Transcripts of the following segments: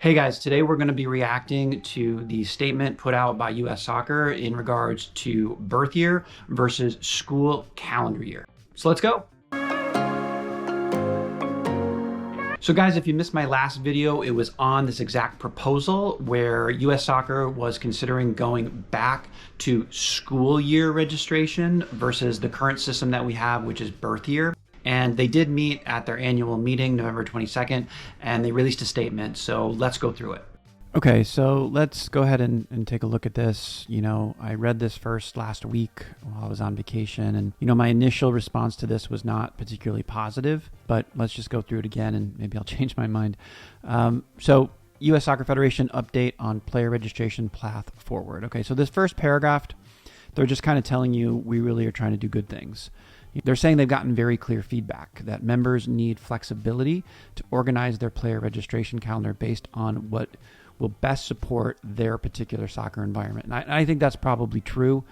Hey guys, today we're going to be reacting to the statement put out by US Soccer in regards to birth year versus school calendar year. So let's go. So guys, if you missed my last video, it was on this exact proposal where US Soccer was considering going back to school year registration versus the current system that we have, which is birth year. And they did meet at their annual meeting, November 22nd, and they released a statement. So let's go through it. Okay, so let's go ahead and take a look at this. I read this first last week while I was on vacation, and my initial response to this was not particularly positive, but let's just go through it again and maybe I'll change my mind. So US Soccer Federation update on player registration path forward. Okay, so this first paragraph, they're just kind of telling you we really are trying to do good things. They're saying they've gotten very clear feedback that members need flexibility to organize their player registration calendar based on what will best support their particular soccer environment. And I think that's probably true.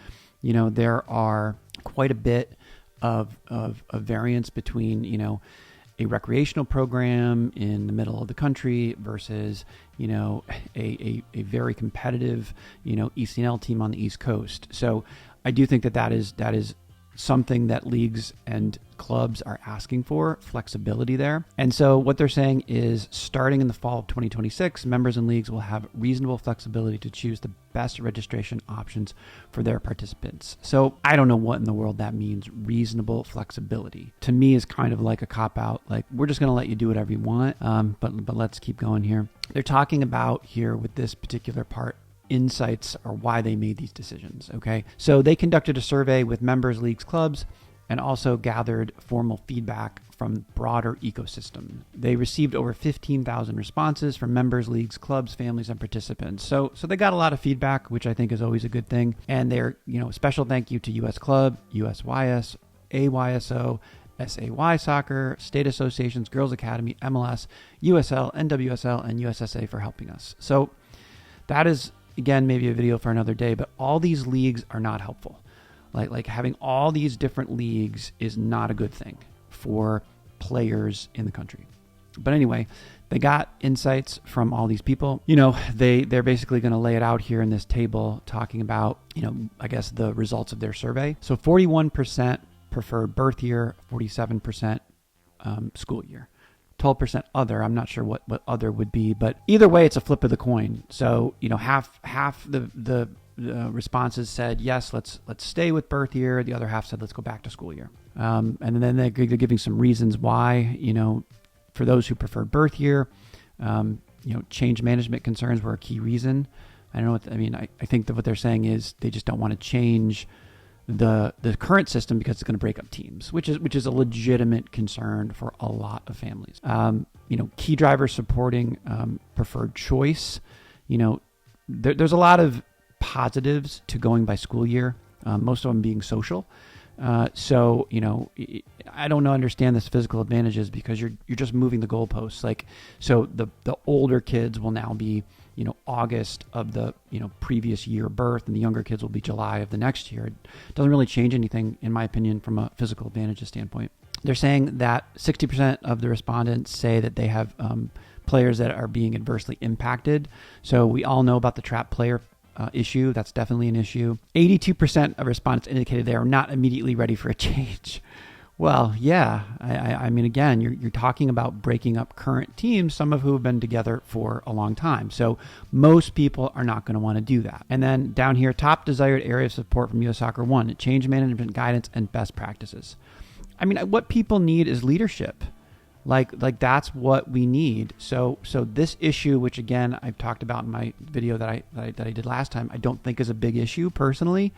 There are quite a bit of variance between, a recreational program in the middle of the country versus, a very competitive, ECNL team on the East Coast. So I do think that is something that leagues and clubs are asking for, flexibility there. And so what they're saying is starting in the fall of 2026, members and leagues will have reasonable flexibility to choose the best registration options for their participants. So I don't know what in the world that means, reasonable flexibility. To me is kind of like a cop-out, like we're just gonna let you do whatever you want, but let's keep going here. They're talking about here with this particular part, insights or why they made these decisions. Okay, so they conducted a survey with members, leagues, clubs, and also gathered formal feedback from broader ecosystem. They received over 15,000 responses from members, leagues, clubs, families, and participants. So they got a lot of feedback, which I think is always a good thing. And they're, special thank you to US Club, USYS, AYSO, SAY Soccer, State Associations, Girls Academy, MLS, USL, NWSL, and USSA for helping us. So that is, again, maybe a video for another day, but all these leagues are not helpful. Like having all these different leagues is not a good thing for players in the country. But anyway, they got insights from all these people. They're basically going to lay it out here in this table talking about, I guess the results of their survey. So 41% preferred birth year, 47% school year. 12% other. I'm not sure what other would be, but either way, it's a flip of the coin. So, half the responses said, yes, let's stay with birth year. The other half said, let's go back to school year. And then they're giving some reasons why, for those who preferred birth year, change management concerns were a key reason. I don't know what, I think that what they're saying is they just don't want to change the current system because it's going to break up teams, which is a legitimate concern for a lot of families. Key drivers supporting preferred choice. There's a lot of positives to going by school year, most of them being social. So I don't understand this physical advantages because you're just moving the goalposts. So the older kids will now be August of the previous year birth, and the younger kids will be July of the next year. It doesn't really change anything, in my opinion, from a physical advantages standpoint. They're saying that 60% of the respondents say that they have players that are being adversely impacted. So we all know about the trapped player issue. That's definitely an issue. 82% of respondents indicated they are not immediately ready for a change. Well, yeah. Again, you're talking about breaking up current teams, some of who have been together for a long time. So most people are not going to want to do that. And then down here, top desired area of support from US Soccer: 1, change management guidance and best practices. What people need is leadership. Like that's what we need. So this issue, which again I've talked about in my video that I did last time, I don't think is a big issue personally.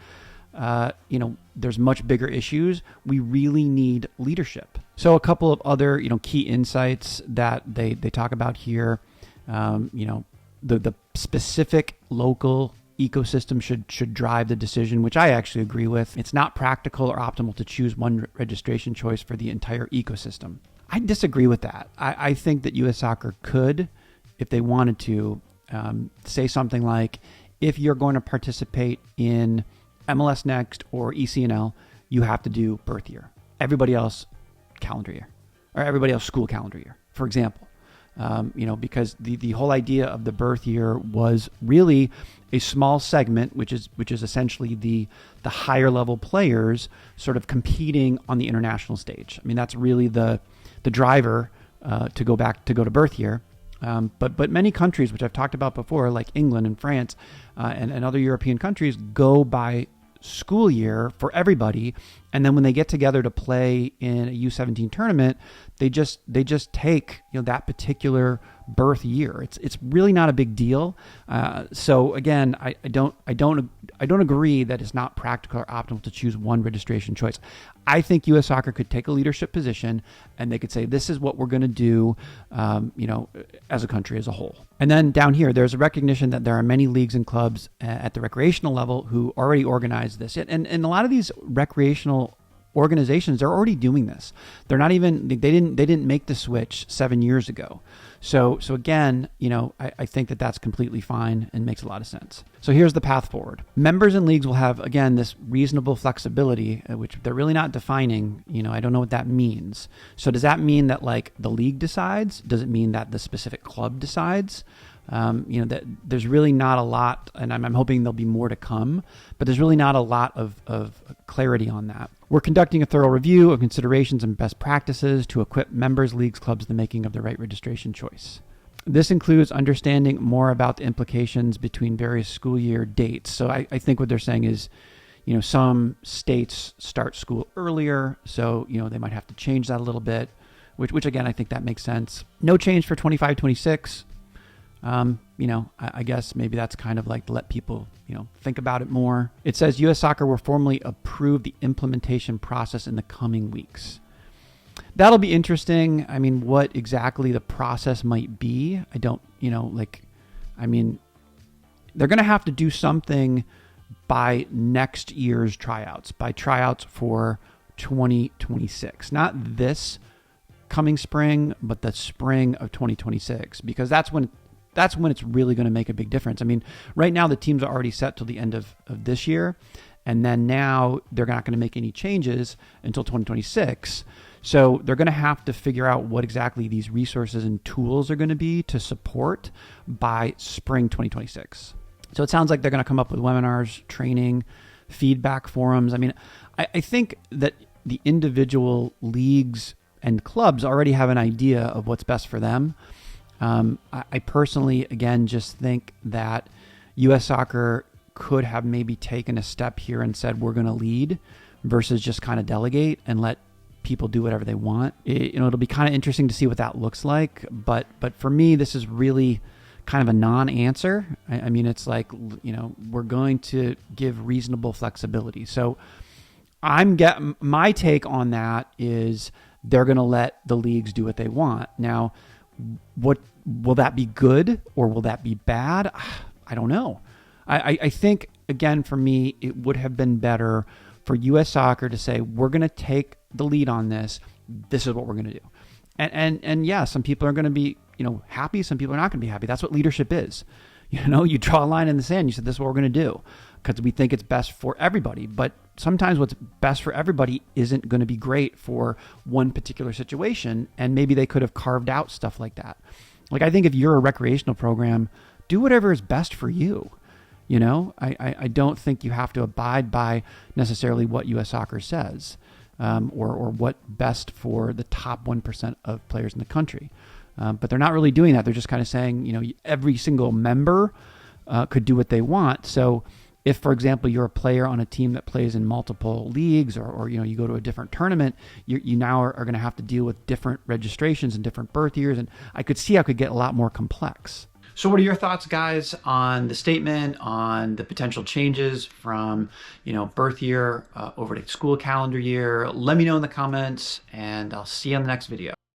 There's much bigger issues. We really need leadership. So a couple of other, key insights that they talk about here, the specific local ecosystem should drive the decision, which I actually agree with. It's not practical or optimal to choose one registration choice for the entire ecosystem. I disagree with that. I think that US Soccer could, if they wanted to, say something like, if you're going to participate in MLS Next or ECNL, you have to do birth year. Everybody else calendar year, or everybody else school calendar year, for example. because the whole idea of the birth year was really a small segment, which is essentially the higher level players sort of competing on the international stage. I mean, that's really the driver to go to birth year. But many countries, which I've talked about before, like England and France and other European countries, go by school year for everybody. And then when they get together to play in a U17 tournament, they just take that particular birth year. It's really not a big deal. So again, I don't agree that it's not practical or optimal to choose one registration choice. I think U.S. Soccer could take a leadership position and they could say, this is what we're going to do, as a country as a whole. And then down here, there's a recognition that there are many leagues and clubs at the recreational level who already organize this. And a lot of these recreational organizations, they're already doing this. They're not even, they didn't make the switch 7 years ago. So again, I think that that's completely fine and makes a lot of sense. So here's the path forward. Members and leagues will have, again, this reasonable flexibility, which they're really not defining. I don't know what that means. So does that mean that like the league decides? Does it mean that the specific club decides? That there's really not a lot, and I'm hoping there'll be more to come, but there's really not a lot of clarity on that. We're conducting a thorough review of considerations and best practices to equip members, leagues, clubs in the making of the right registration choice. This includes understanding more about the implications between various school year dates. So I think what they're saying is, some states start school earlier, so, they might have to change that a little bit, which again, I think that makes sense. No change for 25-26. I guess maybe that's kind of like to let people, think about it more. It says U.S. Soccer will formally approve the implementation process in the coming weeks. That'll be interesting. I mean, what exactly the process might be, I don't, they're going to have to do something by next year's tryouts, for 2026, not this coming spring, but the spring of 2026, because that's when it's really going to make a big difference. I mean, right now the teams are already set till the end of this year, and then now they're not going to make any changes until 2026. So they're going to have to figure out what exactly these resources and tools are going to be to support by spring 2026. So it sounds like they're going to come up with webinars, training, feedback forums. I mean, I think that the individual leagues and clubs already have an idea of what's best for them. I personally, again, just think that U.S. Soccer could have maybe taken a step here and said, we're going to lead versus just kind of delegate and let people do whatever they want. It'll be kind of interesting to see what that looks like. But for me, this is really kind of a non-answer. I mean, it's like, we're going to give reasonable flexibility. So my take on that is they're going to let the leagues do what they want. Now, what will that be good or will that be bad? I don't know. I think, again, for me, it would have been better for U.S. Soccer to say, we're going to take the lead on this. This is what we're going to do. And yeah, some people are going to be, happy. Some people are not going to be happy. That's what leadership is. You draw a line in the sand. You said, this is what we're going to do because we think it's best for everybody. But sometimes what's best for everybody isn't going to be great for one particular situation. And maybe they could have carved out stuff like that. Like, I think if you're a recreational program, do whatever is best for you. I don't think you have to abide by necessarily what U.S. Soccer says, or what best for the top 1% of players in the country. But they're not really doing that. They're just kind of saying, every single member could do what they want. So if, for example, you're a player on a team that plays in multiple leagues or you go to a different tournament, you now are going to have to deal with different registrations and different birth years. And I could see how it could get a lot more complex. So what are your thoughts, guys, on the statement, on the potential changes from, birth year over to school calendar year? Let me know in the comments, and I'll see you on the next video.